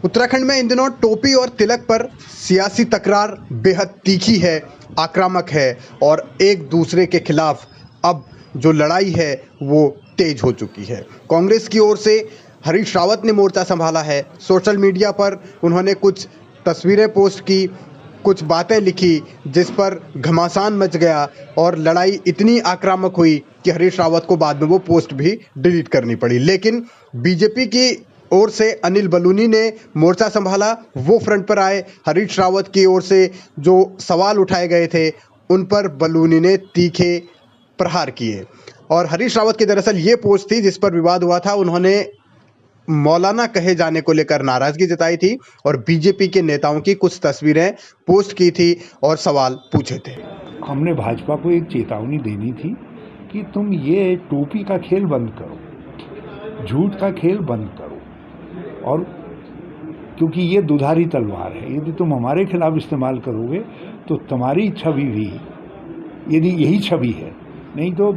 उत्तराखंड में इन दिनों टोपी और तिलक पर सियासी तकरार बेहद तीखी है, आक्रामक है और एक दूसरे के खिलाफ अब जो लड़ाई है वो तेज हो चुकी है। कांग्रेस की ओर से हरीश रावत ने मोर्चा संभाला है। सोशल मीडिया पर उन्होंने कुछ तस्वीरें पोस्ट की, कुछ बातें लिखी जिस पर घमासान मच गया और लड़ाई इतनी आक्रामक हुई कि हरीश रावत को बाद में वो पोस्ट भी डिलीट करनी पड़ी। लेकिन बीजेपी की ओर से अनिल बलूनी ने मोर्चा संभाला, वो फ्रंट पर आए। हरीश रावत की ओर से जो सवाल उठाए गए थे उन पर बलूनी ने तीखे प्रहार किए और हरीश रावत की दरअसल ये पोस्ट थी जिस पर विवाद हुआ था। उन्होंने मौलाना कहे जाने को लेकर नाराजगी जताई थी और बीजेपी के नेताओं की कुछ तस्वीरें पोस्ट की थी और सवाल पूछे थे। हमने भाजपा को एक चेतावनी देनी थी कि तुम ये टोपी का खेल बंद करो, झूठ का खेल बंद करो, और क्योंकि ये दुधारी तलवार है। यदि तुम हमारे खिलाफ इस्तेमाल करोगे तो तुम्हारी छवि भी, यदि यही छवि है, नहीं तो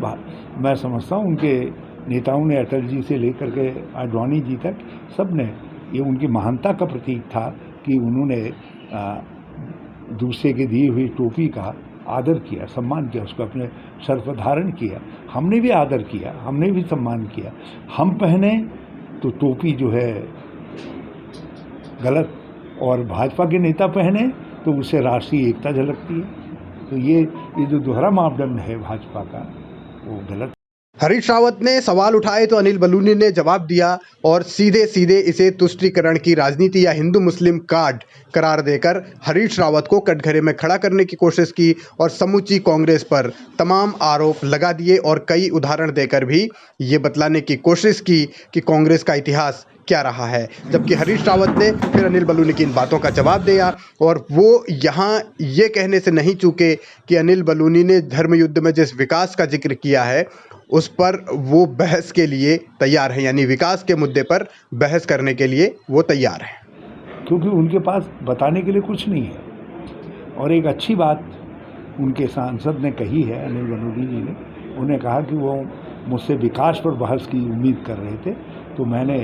मैं समझता हूँ उनके नेताओं ने, अटल जी से लेकर के आडवाणी जी तक, सब ने, ये उनकी महानता का प्रतीक था कि उन्होंने दूसरे के दिए हुई टोपी का आदर किया, सम्मान किया, उसको अपने सर पर धारण किया। हमने भी आदर किया, हमने भी सम्मान किया। हम पहने तो टोपी जो है गलत, और भाजपा के नेता पहने तो उससे राष्ट्रीय एकता झलकती है। तो ये जो दोहरा मापदंड है भाजपा का, वो गलत। हरीश रावत ने सवाल उठाए तो अनिल बलूनी ने जवाब दिया और सीधे सीधे इसे तुष्टीकरण की राजनीति या हिंदू मुस्लिम कार्ड करार देकर हरीश रावत को कटघरे में खड़ा करने की कोशिश की और समूची कांग्रेस पर तमाम आरोप लगा दिए और कई उदाहरण देकर भी ये बतलाने की कोशिश की कि कांग्रेस का इतिहास क्या रहा है। जबकि हरीश रावत ने फिर अनिल बलूनी की इन बातों का जवाब दिया और वो यहाँ ये कहने से नहीं चूके कि अनिल बलूनी ने धर्म युद्ध में जिस विकास का जिक्र किया है उस पर वो बहस के लिए तैयार है, यानी विकास के मुद्दे पर बहस करने के लिए वो तैयार है, क्योंकि उनके पास बताने के लिए कुछ नहीं है। और एक अच्छी बात उनके सांसद ने कही है, अनिल बलूनी जी ने, उन्हें कहा कि वो मुझसे विकास पर बहस की उम्मीद कर रहे थे, तो मैंने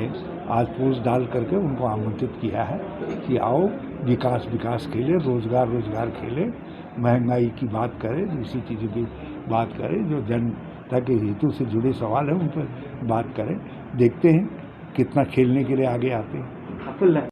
आज पोस्ट डाल करके उनको आमंत्रित किया है कि आओ विकास खेलें, रोजगार खेलें, महंगाई की बात करें, दूसरी चीज़ों की बात करें, जो जनता के हितों से जुड़े सवाल हैं उन पर बात करें। देखते हैं कितना खेलने के लिए आगे आते हैं।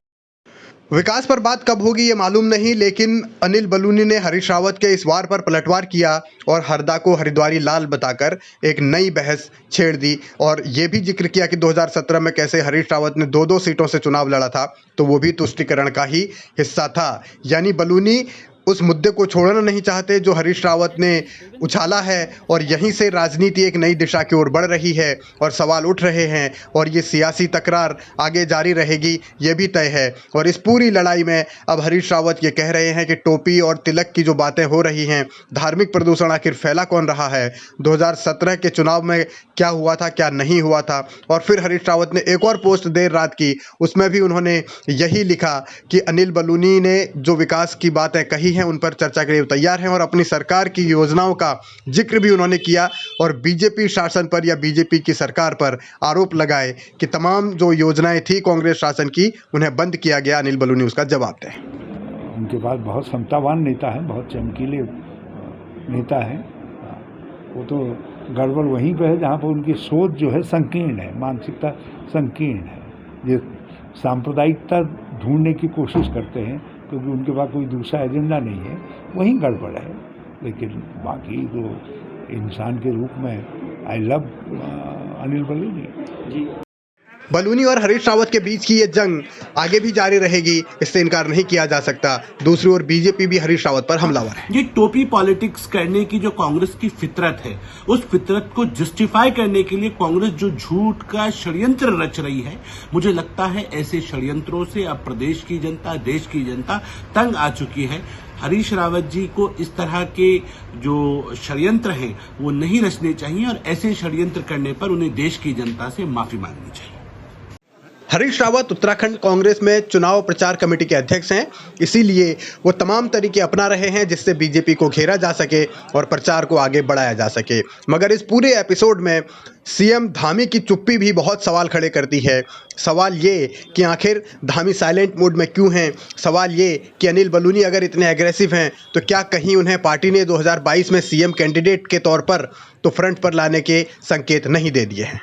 विकास पर बात कब होगी ये मालूम नहीं, लेकिन अनिल बलूनी ने हरीश रावत के इस वार पर पलटवार किया और हरदा को हरिद्वारी लाल बताकर एक नई बहस छेड़ दी और ये भी जिक्र किया कि 2017 में कैसे हरीश रावत ने 2-2 सीटों से चुनाव लड़ा था तो वो भी तुष्टीकरण का ही हिस्सा था। यानी बलूनी उस मुद्दे को छोड़ना नहीं चाहते जो हरीश रावत ने उछाला है और यहीं से राजनीति एक नई दिशा की ओर बढ़ रही है और सवाल उठ रहे हैं और ये सियासी तकरार आगे जारी रहेगी, ये भी तय है। और इस पूरी लड़ाई में अब हरीश रावत ये कह रहे हैं कि टोपी और तिलक की जो बातें हो रही हैं, धार्मिक प्रदूषण आखिर फैला कौन रहा है, 2017 के चुनाव में क्या हुआ था, क्या नहीं हुआ था। और फिर हरीश रावत ने एक और पोस्ट देर रात की, उसमें भी उन्होंने यही लिखा कि अनिल बलूनी ने जो विकास की बातें कही हैं उन पर चर्चा के लिए तैयार हैं और अपनी सरकार की योजनाओं का जिक्र भी उन्होंने किया और बीजेपी शासन पर या बीजेपी की सरकार पर आरोप लगाए कि तमाम जो योजनाएं थी कांग्रेस शासन की उन्हें बंद किया गया। अनिल बलूनी उसका जवाब दें। उनके पास बहुत क्षमतावान नेता है, बहुत चमकीले नेता है। वो तो गड़बड़ वहीं पे है जहाँ पर उनकी सोच जो है संकीर्ण है, मानसिकता संकीर्ण है। ये सांप्रदायिकता ढूंढने की कोशिश करते हैं क्योंकि उनके पास कोई दूसरा एजेंडा नहीं है, वहीं गड़बड़ है। लेकिन बाकी तो इंसान के रूप में आई लव अनिल बलूनी जी। बलूनी और हरीश रावत के बीच की ये जंग आगे भी जारी रहेगी, इससे इनकार नहीं किया जा सकता। दूसरी ओर बीजेपी भी हरीश रावत पर हमलावर है। ये टोपी पॉलिटिक्स करने की जो कांग्रेस की फितरत है, उस फितरत को जस्टिफाई करने के लिए कांग्रेस जो झूठ का षड्यंत्र रच रही है, मुझे लगता है ऐसे षड्यंत्रों से अब प्रदेश की जनता, देश की जनता तंग आ चुकी है। हरीश रावत जी को इस तरह के जो षड्यंत्र हैं वो नहीं रचने चाहिए और ऐसे षड्यंत्र करने पर उन्हें देश की जनता से माफी मांगनी चाहिए। हरीश रावत उत्तराखंड कांग्रेस में चुनाव प्रचार कमेटी के अध्यक्ष हैं, इसीलिए वो तमाम तरीके अपना रहे हैं जिससे बीजेपी को घेरा जा सके और प्रचार को आगे बढ़ाया जा सके। मगर इस पूरे एपिसोड में सीएम धामी की चुप्पी भी बहुत सवाल खड़े करती है। सवाल ये कि आखिर धामी साइलेंट मोड में क्यों हैं? सवाल ये कि अनिल बलूनी अगर इतने एग्रेसिव हैं तो क्या कहीं उन्हें पार्टी ने 2022 में सीएम कैंडिडेट के तौर पर तो फ्रंट पर लाने के संकेत नहीं दे दिए हैं?